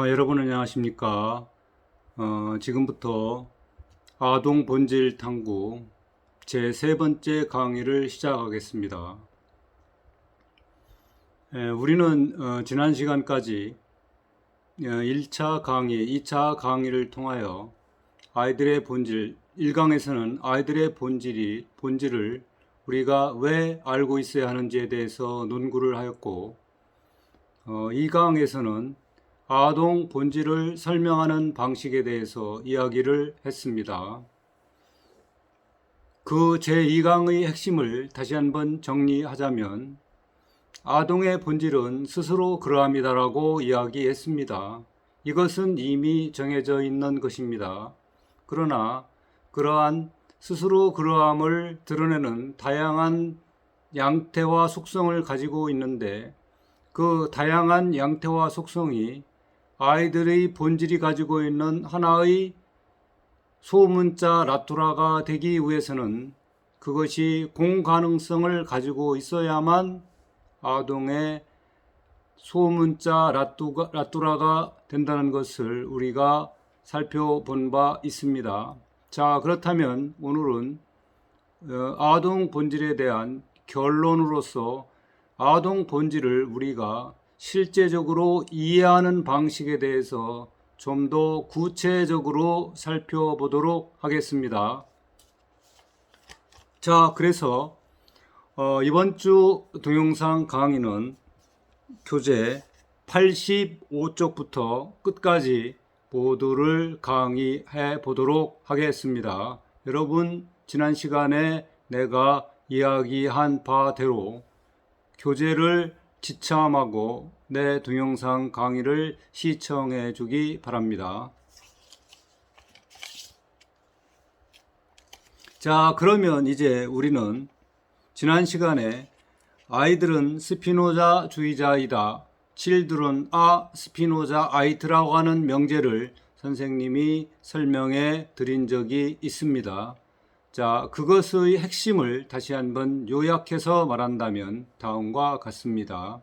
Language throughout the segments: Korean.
여러분 안녕하십니까? 지금부터 아동 본질 탐구 제 세 번째 강의를 시작하겠습니다. 우리는 지난 시간까지 1차 강의, 2차 강의를 통하여 아이들의 본질, 1강에서는 아이들의 본질을 우리가 왜 알고 있어야 하는지에 대해서 논구를 하였고, 2강에서는 아동 본질을 설명하는 방식에 대해서 이야기를 했습니다. 그 제2강의 핵심을 다시 한번 정리하자면 아동의 본질은 스스로 그러합니다라고 이야기했습니다. 이것은 이미 정해져 있는 것입니다. 그러나 그러한 스스로 그러함을 드러내는 다양한 양태와 속성을 가지고 있는데 그 다양한 양태와 속성이 아이들의 본질이 가지고 있는 하나의 소문자 라투라가 되기 위해서는 그것이 공가능성을 가지고 있어야만 아동의 소문자 라투라가 된다는 것을 우리가 살펴본 바 있습니다. 자, 그렇다면 오늘은 아동 본질에 대한 결론으로서 아동 본질을 우리가 실제적으로 이해하는 방식에 대해서 좀 더 구체적으로 살펴보도록 하겠습니다. 자, 그래서 이번 주 동영상 강의는 교재 85쪽부터 끝까지 모두를 강의해 보도록 하겠습니다. 여러분, 지난 시간에 내가 이야기한 바대로 교재를 지참하고 내 동영상 강의를 시청해 주기 바랍니다. 자, 그러면 이제 우리는 지난 시간에 아이들은 스피노자주의자이다, children are 스피노자아이트라고 하는 명제를 선생님이 설명해 드린 적이 있습니다. 자, 그것의 핵심을 다시 한번 요약해서 말한다면 다음과 같습니다.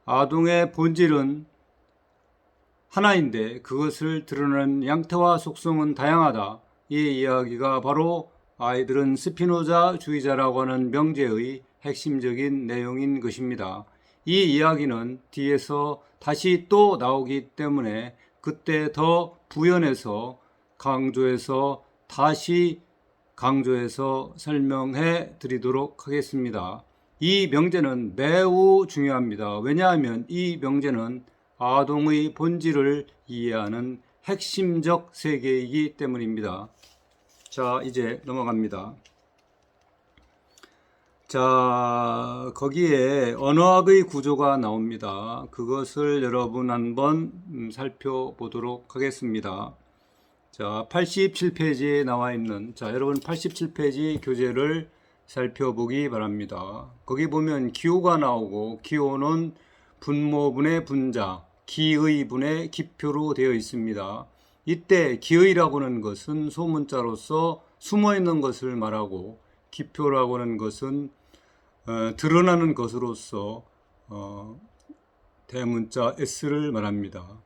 아동의 본질은 하나인데 그것을 드러내는 양태와 속성은 다양하다. 이 이야기가 바로 아이들은 스피노자주의자라고 하는 명제의 핵심적인 내용인 것입니다. 이 이야기는 뒤에서 다시 또 나오기 때문에 그때 더 부연해서 다시 강조해서 설명해 드리도록 하겠습니다. 이 명제는 매우 중요합니다. 왜냐하면 이 명제는 아동의 본질을 이해하는 핵심적 세계이기 때문입니다. 자, 이제 넘어갑니다. 자, 거기에 언어학의 구조가 나옵니다. 그것을 여러분 한번 살펴보도록 하겠습니다. 자, 87페이지에 나와 있는, 여러분 87페이지 교재를 살펴보기 바랍니다. 거기 보면 기호가 나오고, 기호는 분모분의 분자, 기의분의 기표로 되어 있습니다. 이때 기의라고 하는 것은 소문자로서 숨어있는 것을 말하고, 기표라고 하는 것은 드러나는 것으로서 대문자 S를 말합니다.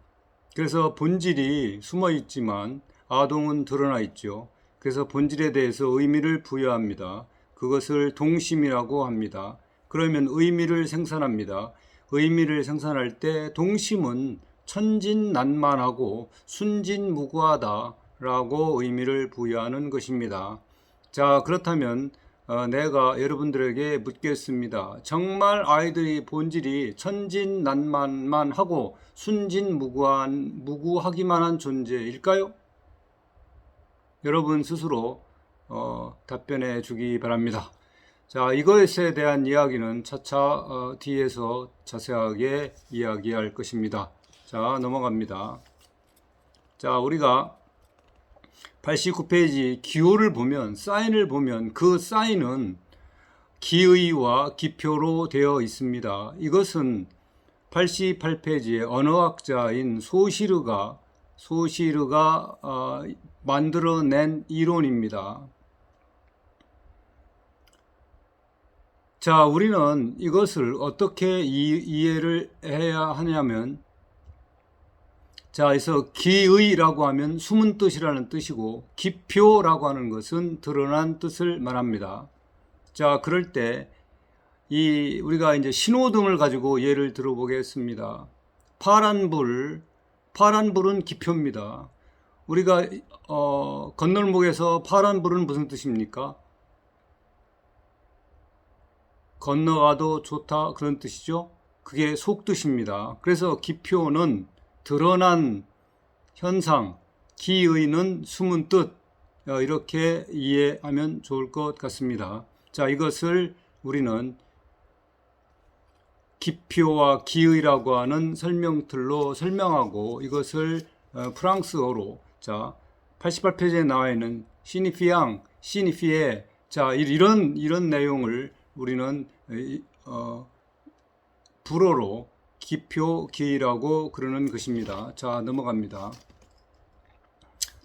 그래서 본질이 숨어 있지만 아동은 드러나 있죠. 그래서 본질에 대해서 의미를 부여합니다. 그것을 동심이라고 합니다. 그러면 의미를 생산합니다. 의미를 생산할 때 동심은 천진난만하고 순진무구하다라고 의미를 부여하는 것입니다. 자, 그렇다면 내가 여러분들에게 묻겠습니다. 정말 아이들의 본질이 천진난만하고 무구하기만 한 존재일까요? 여러분 스스로 답변해 주기 바랍니다. 자, 이것에 대한 이야기는 차차 뒤에서 자세하게 이야기할 것입니다. 자, 넘어갑니다. 자, 우리가 89페이지 기호를 보면, 사인을 보면 그 사인은 기의와 기표로 되어 있습니다. 이것은 88페이지에 언어학자인 소시르가 만들어낸 이론입니다. 자, 우리는 이것을 어떻게 이해를 해야 하냐면 자, 그래서 기의라고 하면 숨은 뜻이라는 뜻이고 기표라고 하는 것은 드러난 뜻을 말합니다. 자, 그럴 때 우리가 이제 신호등을 가지고 예를 들어보겠습니다. 파란 불은 기표입니다. 우리가 건널목에서 파란 불은 무슨 뜻입니까? 건너가도 좋다 그런 뜻이죠. 그게 속뜻입니다. 그래서 기표는 드러난 현상, 기의는 숨은 뜻, 이렇게 이해하면 좋을 것 같습니다. 자, 이것을 우리는 기표와 기의라고 하는 설명틀로 설명하고 이것을 프랑스어로, 자, 88페이지에 나와 있는 시니피에, 자, 이런 내용을 우리는 불어로 기표, 기의라고 그러는 것입니다. 자, 넘어갑니다.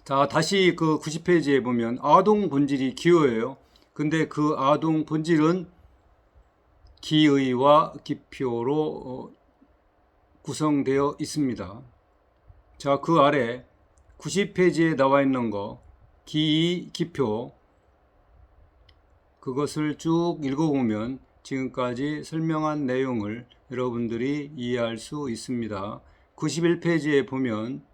자, 다시 그 90페이지에 보면 아동 본질이 기호예요. 근데 그 아동 본질은 기의와 기표로 구성되어 있습니다. 자, 그 아래 90페이지에 나와 있는 거 기의, 기표, 그것을 쭉 읽어보면 지금까지 설명한 내용을 여러분들이 이해할 수 있습니다. 91페이지에 보면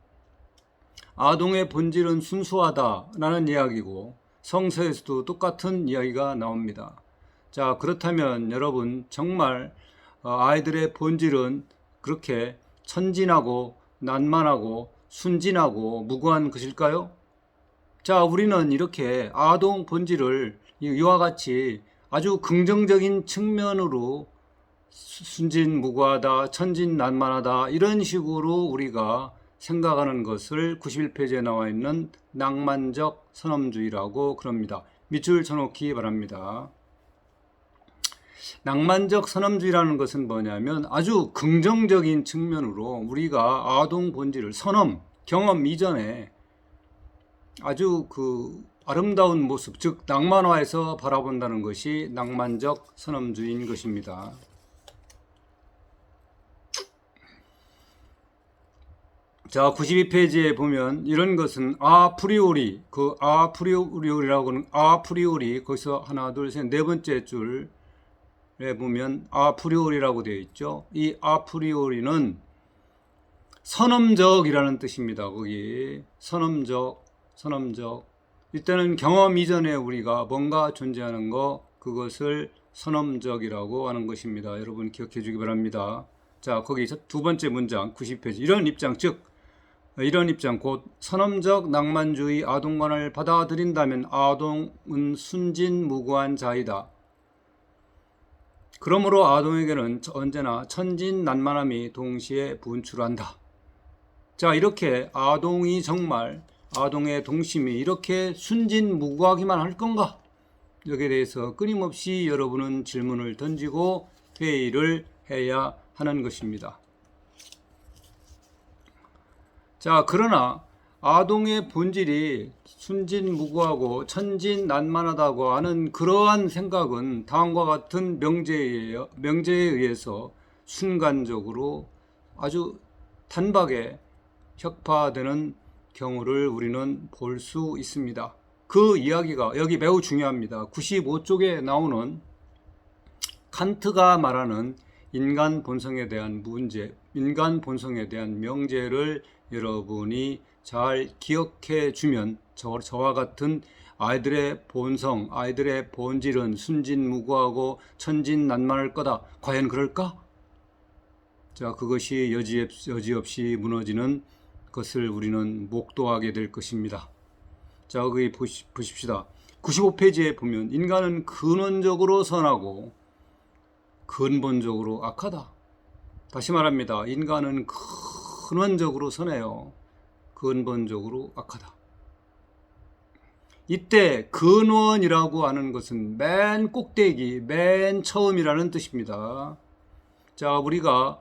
아동의 본질은 순수하다라는 이야기고 성서에서도 똑같은 이야기가 나옵니다. 자, 그렇다면 여러분 정말 아이들의 본질은 그렇게 천진하고 난만하고 순진하고 무고한 것일까요? 자, 우리는 이렇게 아동 본질을 이와 같이 아주 긍정적인 측면으로 순진무구하다, 천진난만하다 이런 식으로 우리가 생각하는 것을 91페이지에 나와 있는 낭만적 선험주의라고 그럽니다. 밑줄 쳐놓기 바랍니다. 낭만적 선험주의라는 것은 뭐냐면 아주 긍정적인 측면으로 우리가 아동 본질을 경험 이전에 아주 그 아름다운 모습, 즉 낭만화해서 바라본다는 것이 낭만적 선험주의인 것입니다. 자, 92페이지에 보면 이런 것은 아프리오리, 그 아프리오리라고 하는 아프리오리, 거기서 하나, 둘, 셋, 네 번째 줄에 보면 아프리오리라고 되어 있죠. 이 아프리오리는 선험적이라는 뜻입니다. 거기 선험적. 이때는 경험 이전에 우리가 뭔가 존재하는 거, 그것을 선험적이라고 하는 것입니다. 여러분 기억해 주기 바랍니다. 자, 거기서 두 번째 문장 90페이지 이런 입장 곧 선험적 낭만주의 아동관을 받아들인다면 아동은 순진무구한 자이다. 그러므로 아동에게는 언제나 천진난만함이 동시에 분출한다. 자, 이렇게 아동의 동심이 이렇게 순진무구하기만 할 건가? 여기에 대해서 끊임없이 여러분은 질문을 던지고 회의를 해야 하는 것입니다. 자, 그러나 아동의 본질이 순진무구하고 천진난만하다고 하는 그러한 생각은 다음과 같은 명제에 의해서 순간적으로 아주 단박에 혁파되는 경우를 우리는 볼 수 있습니다. 그 이야기가 여기 매우 중요합니다. 95쪽에 나오는 칸트가 말하는 인간 본성에 대한 문제, 인간 본성에 대한 명제를 여러분이 잘 기억해 주면 저와 같은 아이들의 본성, 아이들의 본질은 순진무구하고 천진난만할 거다. 과연 그럴까? 자, 그것이 여지없이 무너지는 것을 우리는 목도하게 될 것입니다. 자, 여기 보십시다. 95페이지에 보면 인간은 근원적으로 선하고 근본적으로 악하다. 다시 말합니다. 인간은 근원적으로 선해요. 근본적으로 악하다. 이때 근원이라고 하는 것은 맨 꼭대기, 맨 처음이라는 뜻입니다. 자, 우리가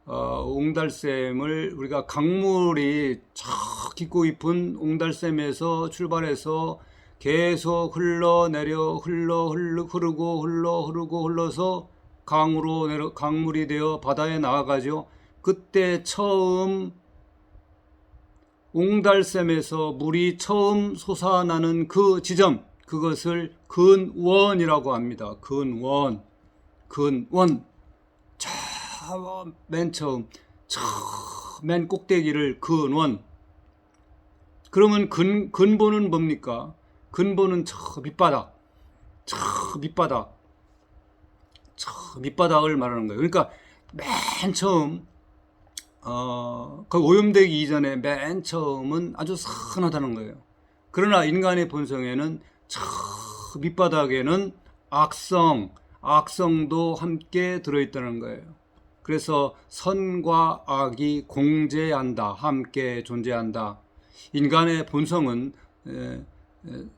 옹달샘을 우리가 강물이 쫙 깊고 깊은 옹달샘에서 출발해서 계속 흘러서 강물이 되어 바다에 나아가죠. 그때 처음 옹달샘에서 물이 처음 솟아나는 그 지점, 그것을 근원이라고 합니다. 근원. 저 맨 처음, 맨 꼭대기를 근원. 그러면 근본은 뭡니까? 근본은 저 밑바닥을 말하는 거예요. 그러니까 맨 처음 그 오염되기 이전에 맨 처음은 아주 선하다는 거예요. 그러나 인간의 본성에는 저 밑바닥에는 악성도 함께 들어있다는 거예요. 그래서 선과 악이 공재한다, 함께 존재한다. 인간의 본성은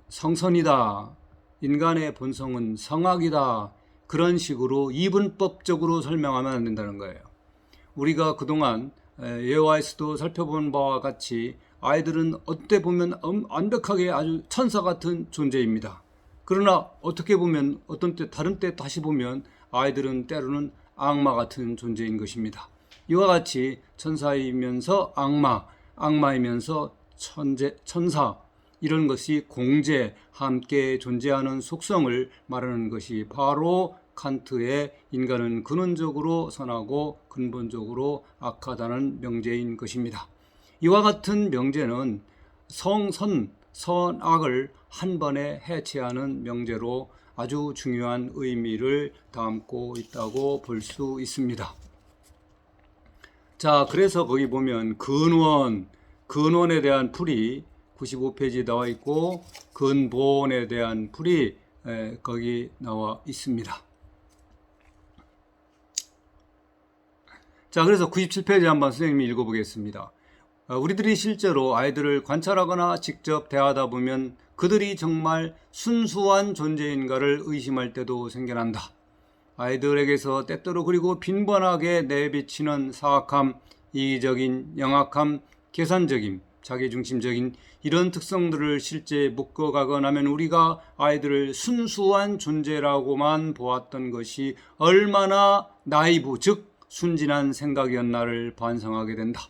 성선이다. 인간의 본성은 성악이다. 그런 식으로 이분법적으로 설명하면 안 된다는 거예요. 우리가 그동안 예화에서도 살펴본 바와 같이 아이들은 어때 보면 완벽하게 아주 천사 같은 존재입니다. 그러나 어떻게 보면 어떤 때 다른 때 다시 보면 아이들은 때로는 악마 같은 존재인 것입니다. 이와 같이 천사이면서 악마이면서 천사, 이런 것이 공재, 함께 존재하는 속성을 말하는 것이 바로 칸트의 인간은 근원적으로 선하고 근본적으로 악하다는 명제인 것입니다. 이와 같은 명제는 선악을 한 번에 해체하는 명제로 아주 중요한 의미를 담고 있다고 볼 수 있습니다. 자, 그래서 거기 보면 근원에 대한 풀이 95페이지에 나와 있고 근본에 대한 풀이 거기 나와 있습니다. 자, 그래서 97페이지 한번 선생님이 읽어보겠습니다. 우리들이 실제로 아이들을 관찰하거나 직접 대하다 보면 그들이 정말 순수한 존재인가를 의심할 때도 생겨난다. 아이들에게서 때때로 그리고 빈번하게 내비치는 사악함, 이기적인, 영악함, 계산적임, 자기중심적인 이런 특성들을 실제 묶어가거나 하면 우리가 아이들을 순수한 존재라고만 보았던 것이 얼마나 나이브, 즉 순진한 생각이었나를 반성하게 된다.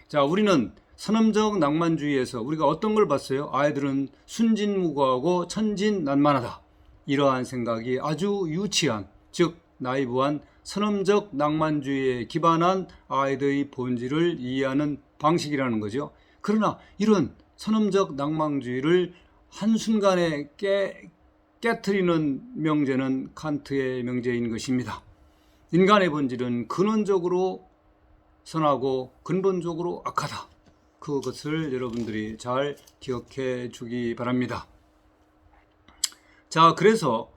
자, 우리는 선험적 낭만주의에서 우리가 어떤 걸 봤어요? 아이들은 순진무구하고 천진난만하다. 이러한 생각이 아주 유치한, 즉 나이브한 선험적 낭만주의에 기반한 아이들의 본질을 이해하는 방식이라는 거죠. 그러나 이런 선험적 낭만주의를 한순간에 깨트리는 명제는 칸트의 명제인 것입니다. 인간의 본질은 근원적으로 선하고 근본적으로 악하다. 그것을 여러분들이 잘 기억해 주기 바랍니다. 자, 그래서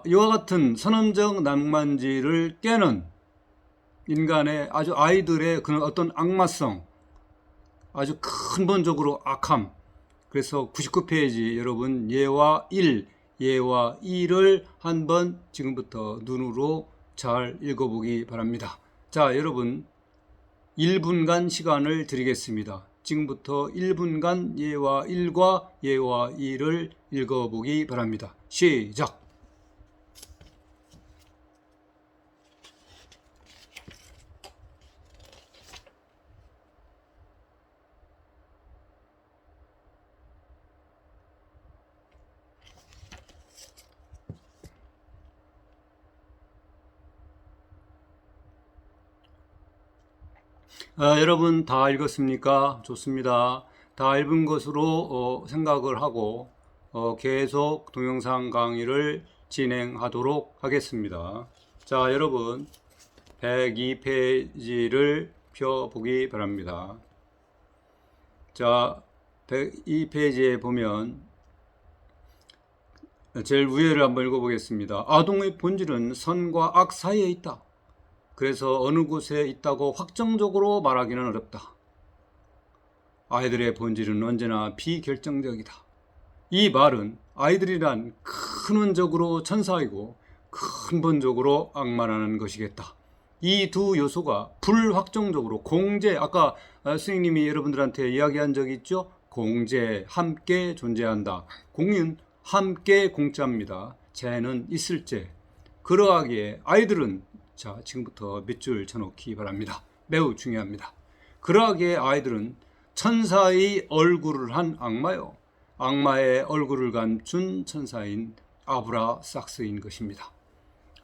이와 같은 선험적 낭만주의를 깨는 인간의 아주 아이들의 그런 어떤 악마성, 아주 근본적으로 악함. 그래서 99페이지 여러분 예와 1을 한번 지금부터 눈으로 잘 읽어보기 바랍니다. 자, 여러분 1분간 시간을 드리겠습니다. 지금부터 1분간 예와 1과 예와 2를 읽어보기 바랍니다. 시작! 여러분 다 읽었습니까? 좋습니다. 다 읽은 것으로 생각을 하고 계속 동영상 강의를 진행하도록 하겠습니다. 자, 여러분 102페이지를 펴보기 바랍니다. 자, 102페이지에 보면 제일 위에를 한번 읽어보겠습니다. 아동의 본질은 선과 악 사이에 있다. 그래서 어느 곳에 있다고 확정적으로 말하기는 어렵다. 아이들의 본질은 언제나 비결정적이다. 이 말은 아이들이란 근원적으로 천사이고 근본적으로 악마라는 것이겠다. 이 두 요소가 불확정적으로 공재, 아까 선생님이 여러분들한테 이야기한 적이 있죠? 공재, 함께 존재한다. 공은 함께 공짜입니다. 재는 있을 재. 그러하기에 아이들은, 자, 지금부터 몇 줄 쳐놓기 바랍니다. 매우 중요합니다. 그러하기에 아이들은 천사의 얼굴을 한 악마요. 악마의 얼굴을 감춘 천사인 아브라삭스인 것입니다.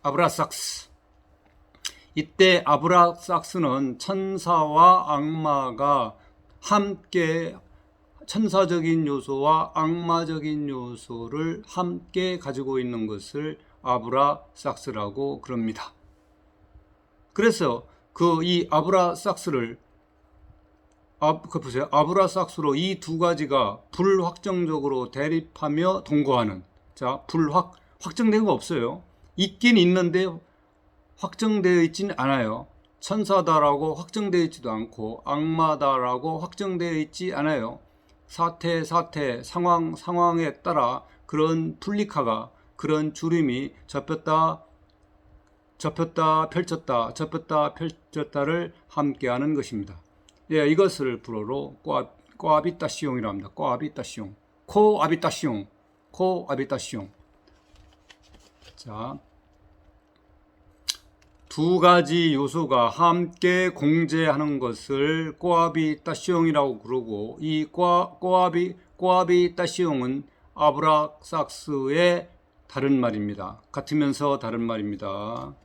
아브라삭스. 이때 아브라삭스는 천사와 악마가 함께 천사적인 요소와 악마적인 요소를 함께 가지고 있는 것을 아브라삭스라고 그럽니다. 그래서 이 아브라삭스를 보세요. 아브라삭스로 이 두 가지가 불확정적으로 대립하며 동거하는. 자, 확정된 거 없어요. 있긴 있는데 확정되어 있지는 않아요. 천사다라고 확정되어 있지도 않고 악마다라고 확정되어 있지 않아요. 상황에 따라 그런 플리카가, 그런 주림이 접혔다 펼쳤다를 함께하는 것입니다. 예, 이것을 불어로 코아비타시옹이라고 합니다. 코아비타시옹. 자, 두 가지 요소가 함께 공재하는 것을 코아비타시옹이라고 그러고, 이 코아비타시옹은 아브라삭스의 다른 말입니다. 같으면서 다른 말입니다.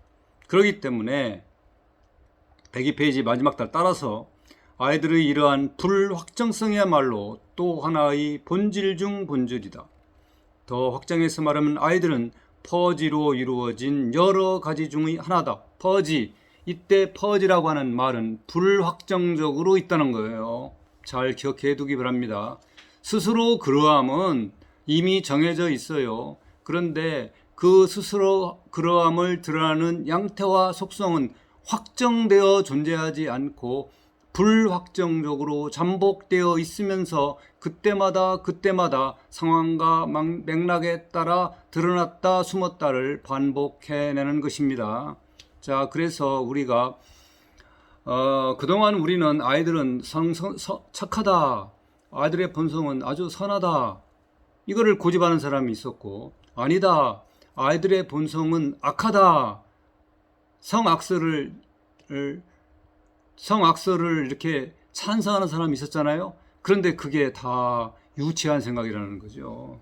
그렇기 때문에 102페이지 마지막 달 따라서 아이들의 이러한 불확정성이야말로 또 하나의 본질 중 본질이다. 더 확장해서 말하면 아이들은 퍼지로 이루어진 여러 가지 중의 하나다. 퍼지. 이때 퍼지라고 하는 말은 불확정적으로 있다는 거예요. 잘 기억해 두기 바랍니다. 스스로 그러함은 이미 정해져 있어요. 그런데 그 스스로 그러함을 드러나는 양태와 속성은 확정되어 존재하지 않고 불확정적으로 잠복되어 있으면서 그때마다 상황과 맥락에 따라 드러났다 숨었다를 반복해내는 것입니다. 자, 그래서 우리가 그동안 우리는 아이들은 착하다, 아이들의 본성은 아주 선하다, 이거를 고집하는 사람이 있었고, 아니다, 아이들의 본성은 악하다, 성악설을 이렇게 찬성하는 사람이 있었잖아요. 그런데 그게 다 유치한 생각이라는 거죠.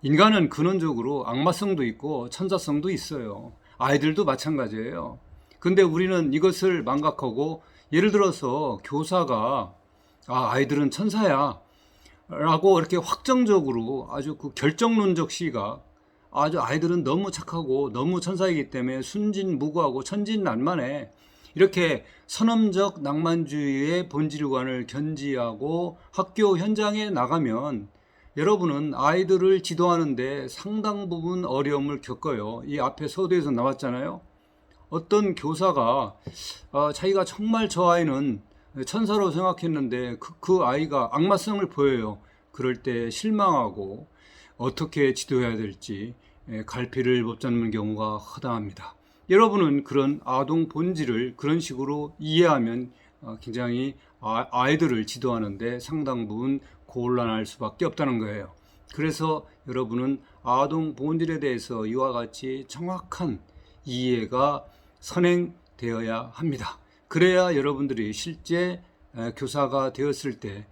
인간은 근원적으로 악마성도 있고 천사성도 있어요. 아이들도 마찬가지예요. 근데 우리는 이것을 망각하고, 예를 들어서 교사가 아이들은 천사야 라고 이렇게 확정적으로 아주 그 결정론적 시각, 아주 아이들은 너무 착하고 너무 천사이기 때문에 순진무구하고 천진난만해, 이렇게 선험적 낭만주의의 본질관을 견지하고 학교 현장에 나가면 여러분은 아이들을 지도하는데 상당 부분 어려움을 겪어요. 이 앞에 서두에서 나왔잖아요. 어떤 교사가 자기가 정말 저 아이는 천사로 생각했는데 그 아이가 악마성을 보여요. 그럴 때 실망하고 어떻게 지도해야 될지 갈피를 못 잡는 경우가 허다합니다. 여러분은 그런 아동 본질을 그런 식으로 이해하면 굉장히 아이들을 지도하는데 상당 부분 곤란할 수밖에 없다는 거예요. 그래서 여러분은 아동 본질에 대해서 이와 같이 정확한 이해가 선행되어야 합니다. 그래야 여러분들이 실제 교사가 되었을 때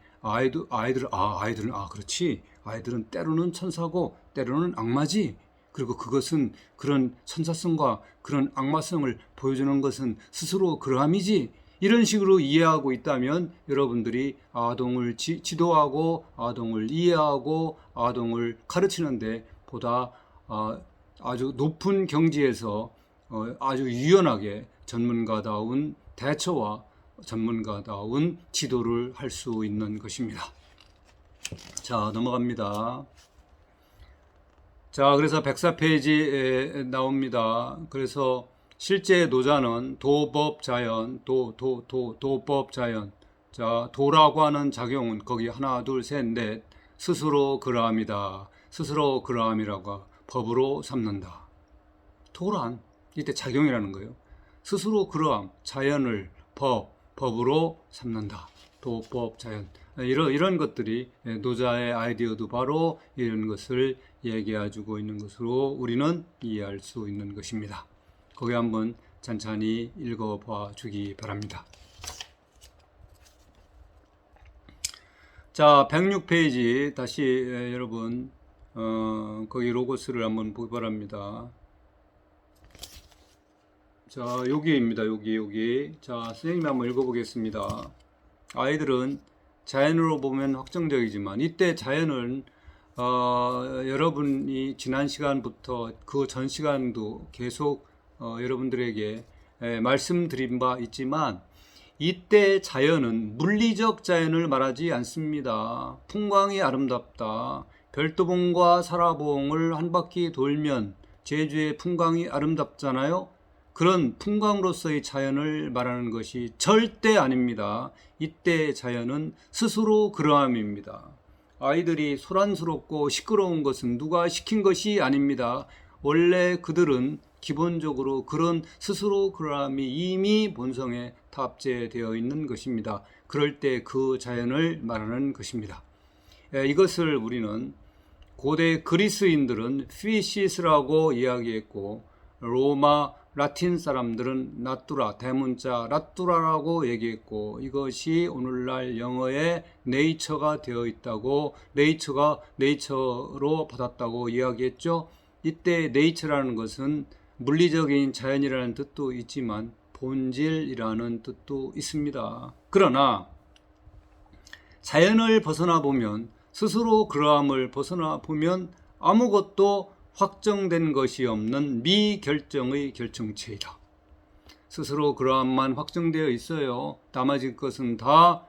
그렇지, 아이들은 때로는 천사고 때로는 악마지, 그리고 그것은 그런 천사성과 그런 악마성을 보여주는 것은 스스로 그러함이지, 이런 식으로 이해하고 있다면 여러분들이 아동을 지도하고 아동을 이해하고 아동을 가르치는데 보다 아주 높은 경지에서 아주 유연하게 전문가다운 대처와 전문가다운 지도를 할 수 있는 것입니다. 자, 넘어갑니다. 자, 그래서 104페이지에 나옵니다. 그래서 실제 노자는 도법자연, 도법자연. 자, 도라고 하는 작용은 거기 하나, 둘, 셋, 넷. 스스로 그러함이다. 스스로 그러함이라고 법으로 삼는다. 도란, 이때 작용이라는 거예요. 스스로 그러함, 자연을 법으로 삼는다. 도법자연. 이런 것들이 노자의 아이디어도 바로 이런 것을 얘기해주고 있는 것으로 우리는 이해할 수 있는 것입니다. 거기 한번 찬찬히 읽어봐 주기 바랍니다. 자, 106페이지 다시 여러분 거기 로고스를 한번 보기 바랍니다. 자, 여기입니다. 여기. 자, 선생님이 한번 읽어보겠습니다. 아이들은 자연으로 보면 확정적이지만 이때 자연은 여러분이 지난 시간부터 그 전 시간도 계속 여러분들에게 말씀드린 바 있지만 이때 자연은 물리적 자연을 말하지 않습니다. 풍광이 아름답다. 별도봉과 사라봉을 한 바퀴 돌면 제주의 풍광이 아름답잖아요. 그런 풍광으로서의 자연을 말하는 것이 절대 아닙니다. 이때 자연은 스스로 그러함입니다. 아이들이 소란스럽고 시끄러운 것은 누가 시킨 것이 아닙니다. 원래 그들은 기본적으로 그런 스스로 그러함이 이미 본성에 탑재되어 있는 것입니다. 그럴 때 그 자연을 말하는 것입니다. 이것을 우리는 고대 그리스인들은 피시스라고 이야기했고 로마 라틴 사람들은 나뚜라, 대문자 라뚜라라고 얘기했고 이것이 오늘날 영어의 네이처가 되어 있다고 네이처로 받았다고 이야기했죠. 이때 네이처라는 것은 물리적인 자연이라는 뜻도 있지만 본질이라는 뜻도 있습니다. 그러나 자연을 벗어나 보면 스스로 그러함을 벗어나 보면 아무것도 확정된 것이 없는 미결정의 결정체이다. 스스로 그러함만 확정되어 있어요. 나머지 것은 다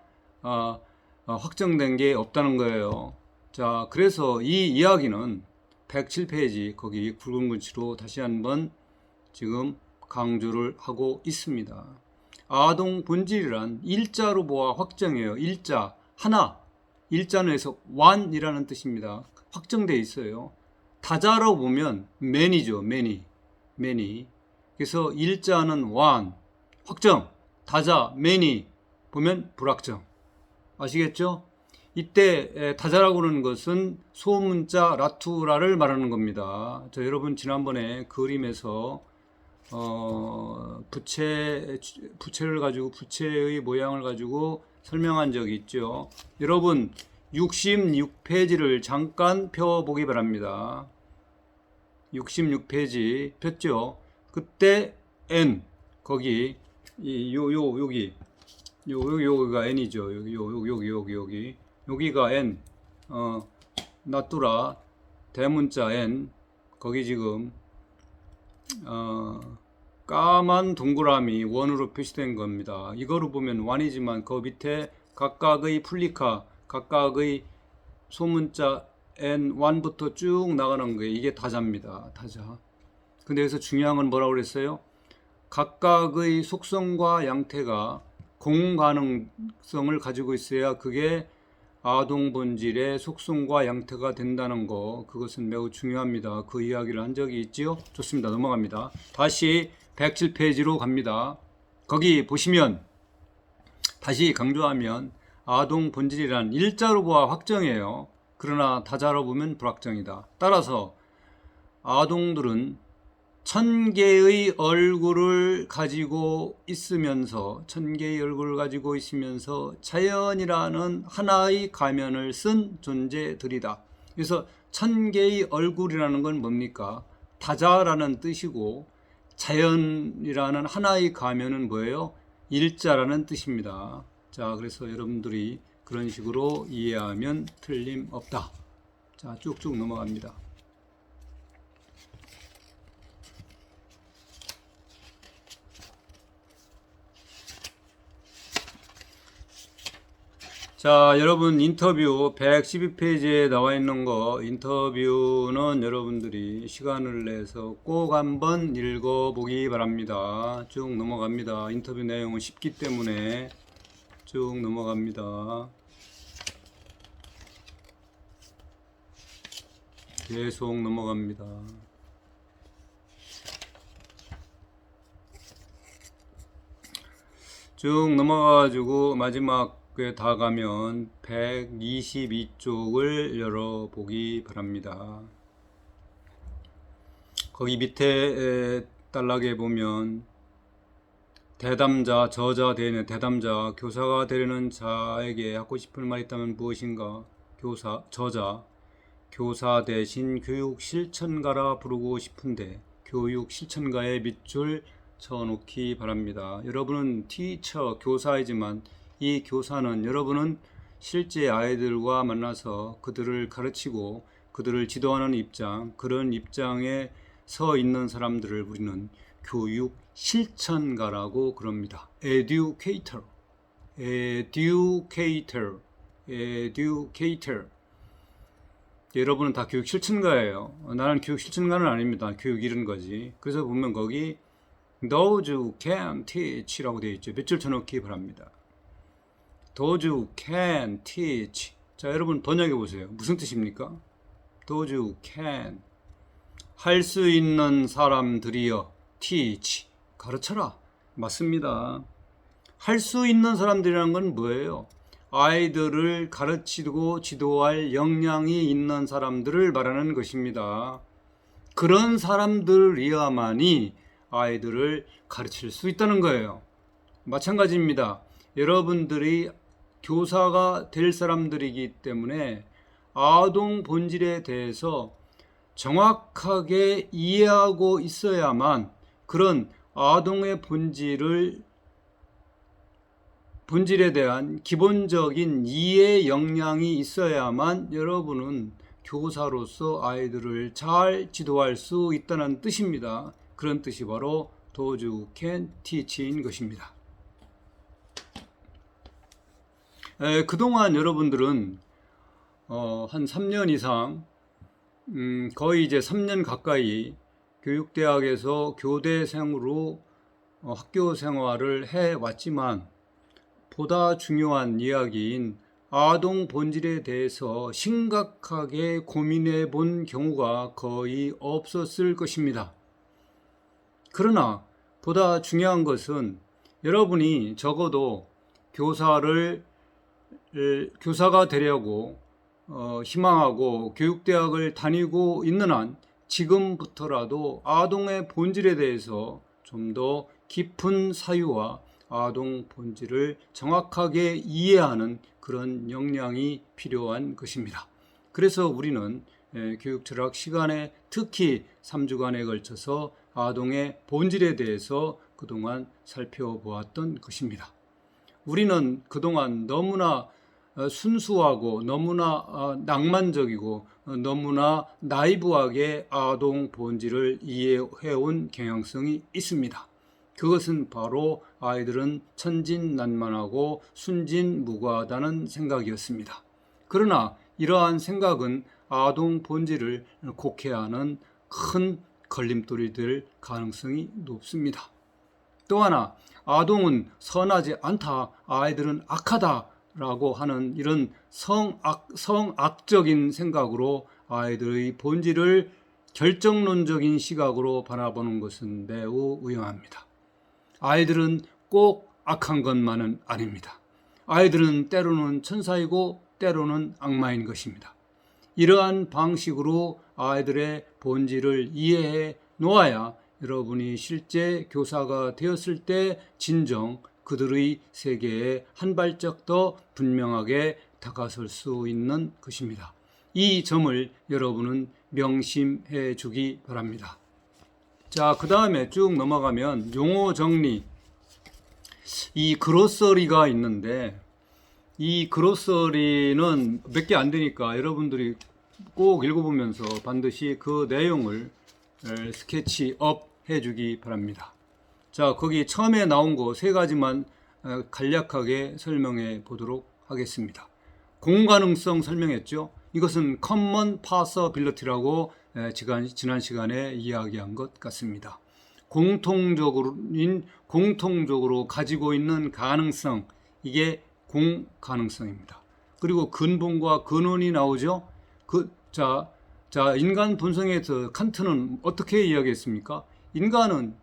확정된 게 없다는 거예요. 자, 그래서 이 이야기는 107페이지 거기 굵은 글씨로 다시 한번 지금 강조를 하고 있습니다. 아동 본질이란 일자로 보아 확정해요. 일자, 하나. 일자는 해서 one이라는 뜻입니다. 확정되어 있어요. 다자로 보면 many죠. many. 그래서 일자는 one, 확정. 다자, many 보면 불확정. 아시겠죠? 이때 다자라고 하는 것은 소문자 라투라를 말하는 겁니다. 여러분 지난번에 그림에서 부채를 가지고 부채의 모양을 가지고 설명한 적이 있죠. 여러분 66페이지를 잠깐 펴보기 바랍니다. 66페이지 폈죠? 그때 n 거기 여기가 n이죠. 여기가 n 나뚜라 대문자 n 거기 지금 까만 동그라미 원으로 표시된 겁니다. 이거로 보면 원이지만 그 밑에 각각의 플리카 각각의 소문자 n1부터 쭉 나가는 거예요. 이게 다자입니다. 다자. 근데 여기서 중요한 건 뭐라고 그랬어요? 각각의 속성과 양태가 공가능성을 가지고 있어야 그게 아동 본질의 속성과 양태가 된다는 거, 그것은 매우 중요합니다. 그 이야기를 한 적이 있지요. 좋습니다. 넘어갑니다. 다시 107페이지로 갑니다. 거기 보시면 다시 강조하면 아동 본질이란 일자로 보아 확정이에요. 그러나 다자로 보면 불확정이다. 따라서 아동들은 1000개의 얼굴을 가지고 있으면서 자연이라는 하나의 가면을 쓴 존재들이다. 그래서 1000개의 얼굴이라는 건 뭡니까? 다자라는 뜻이고 자연이라는 하나의 가면은 뭐예요? 일자라는 뜻입니다. 자, 그래서 여러분들이 그런 식으로 이해하면 틀림없다. 자, 쭉쭉 넘어갑니다. 자, 여러분 인터뷰 112페이지에 나와 있는 거 인터뷰는 여러분들이 시간을 내서 꼭 한번 읽어보기 바랍니다. 쭉 넘어갑니다. 인터뷰 내용은 쉽기 때문에 쭉 넘어갑니다. 계속 넘어갑니다. 쭉 넘어가가지고 마지막에 다 가면 122쪽을 열어보기 바랍니다. 거기 밑에 단락에 보면 대담자, 저자 되는 대담자, 교사가 되려는 자에게 하고 싶은 말이 있다면 무엇인가? 저자, 교사 대신 교육 실천가라 부르고 싶은데 교육 실천가의 밑줄 쳐놓기 바랍니다. 여러분은 티처, 교사이지만 이 교사는 여러분은 실제 아이들과 만나서 그들을 가르치고 그들을 지도하는 입장, 그런 입장에 서 있는 사람들을 우리는 교육 실천가라고 그럽니다. educator. 여러분은 다 교육 실천가예요. 나는 교육 실천가는 아닙니다. 교육 이런 거지. 그래서 보면 거기 those who can teach라고 되어 있죠. 몇 줄 쳐놓기 바랍니다. those who can teach. 자, 여러분 번역해 보세요. 무슨 뜻입니까? those who can. 할 수 있는 사람들이여 teach. 가르쳐라. 맞습니다. 할 수 있는 사람들이라는 건 뭐예요? 아이들을 가르치고 지도할 역량이 있는 사람들을 말하는 것입니다. 그런 사람들이야만이 아이들을 가르칠 수 있다는 거예요. 마찬가지입니다. 여러분들이 교사가 될 사람들이기 때문에 아동 본질에 대해서 정확하게 이해하고 있어야만 그런 아동의 본질에 대한 기본적인 이해 역량이 있어야만 여러분은 교사로서 아이들을 잘 지도할 수 있다는 뜻입니다. 그런 뜻이 바로 those who can teach인 것입니다. 그동안 여러분들은 한 3년 이상 거의 이제 3년 가까이 교육대학에서 교대생으로 학교 생활을 해왔지만 보다 중요한 이야기인 아동 본질에 대해서 심각하게 고민해 본 경우가 거의 없었을 것입니다. 그러나 보다 중요한 것은 여러분이 적어도 교사가 되려고 희망하고 교육대학을 다니고 있는 한 지금부터라도 아동의 본질에 대해서 좀 더 깊은 사유와 아동 본질을 정확하게 이해하는 그런 역량이 필요한 것입니다. 그래서 우리는 교육철학 시간에 특히 3주간에 걸쳐서 아동의 본질에 대해서 그동안 살펴보았던 것입니다. 우리는 그동안 너무나 순수하고 너무나 낭만적이고 너무나 나이브하게 아동 본질을 이해해온 경향성이 있습니다. 그것은 바로 아이들은 천진난만하고 순진무구하다는 생각이었습니다. 그러나 이러한 생각은 아동 본질을 곡해하는 큰 걸림돌이 될 가능성이 높습니다. 또 하나, 아동은 선하지 않다, 아이들은 악하다라고 하는 이런 성악적인 생각으로 아이들의 본질을 결정론적인 시각으로 바라보는 것은 매우 위험합니다. 아이들은 꼭 악한 것만은 아닙니다. 아이들은 때로는 천사이고 때로는 악마인 것입니다. 이러한 방식으로 아이들의 본질을 이해해 놓아야 여러분이 실제 교사가 되었을 때 진정 그들의 세계에 한 발짝 더 분명하게 다가설 수 있는 것입니다. 이 점을 여러분은 명심해 주기 바랍니다. 자, 그 다음에 쭉 넘어가면 용어 정리. 이 글로서리가 있는데 이 글로서리는 몇 개 안 되니까 여러분들이 꼭 읽어보면서 반드시 그 내용을 스케치업 해주기 바랍니다. 자, 거기 처음에 나온 거 세 가지만 간략하게 설명해 보도록 하겠습니다. 공가능성 설명했죠. 이것은 common possibility라고 지난 시간에 이야기한 것 같습니다. 공통적으로 가지고 있는 가능성, 이게 공가능성입니다. 그리고 근본과 근원이 나오죠. 자, 인간 본성에서 칸트는 어떻게 이야기했습니까? 인간은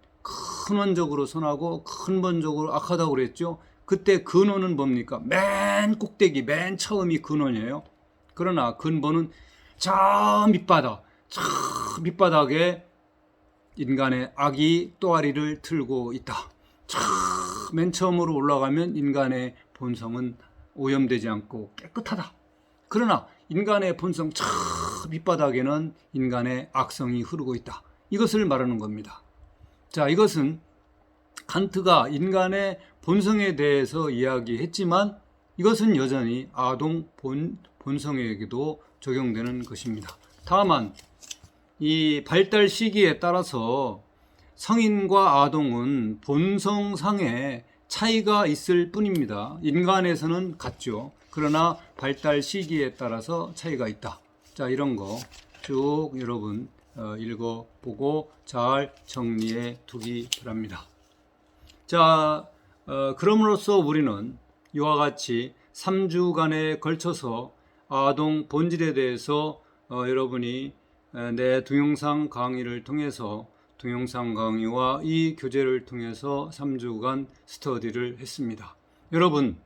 근원적으로 선하고 근본적으로 악하다고 그랬죠. 그때 근원은 뭡니까? 맨 꼭대기, 맨 처음이 근원이에요. 그러나 근본은 저 밑바닥에 인간의 악이 또아리를 틀고 있다. 저 맨 처음으로 올라가면 인간의 본성은 오염되지 않고 깨끗하다. 그러나 인간의 본성 저 밑바닥에는 인간의 악성이 흐르고 있다. 이것을 말하는 겁니다. 자, 이것은 칸트가 인간의 본성에 대해서 이야기했지만 이것은 여전히 아동 본성에게도 적용되는 것입니다. 다만 이 발달 시기에 따라서 성인과 아동은 본성상의 차이가 있을 뿐입니다. 인간에서는 같죠. 그러나 발달 시기에 따라서 차이가 있다. 자, 이런 거 쭉 여러분 읽어보고 잘 정리해 두기 바랍니다. 자, 그럼으로써 우리는 이와 같이 3주간에 걸쳐서 아동 본질에 대해서 여러분이 내 동영상 강의를 통해서 동영상 강의와 이 교재를 통해서 3주간 스터디를 했습니다. 여러분,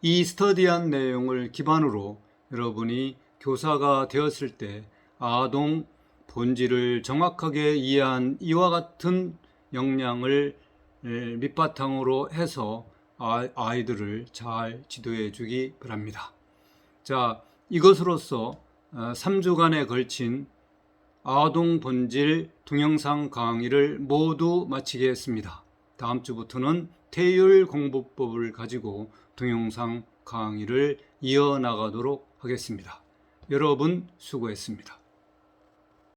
이 스터디한 내용을 기반으로 여러분이 교사가 되었을 때 아동 본질을 정확하게 이해한 이와 같은 역량을 밑바탕으로 해서 아이들을 잘 지도해 주기 바랍니다. 자, 이것으로써 3주간에 걸친 아동 본질 동영상 강의를 모두 마치겠습니다. 다음 주부터는 태율 공부법을 가지고 동영상 강의를 이어나가도록 하겠습니다. 여러분 수고했습니다.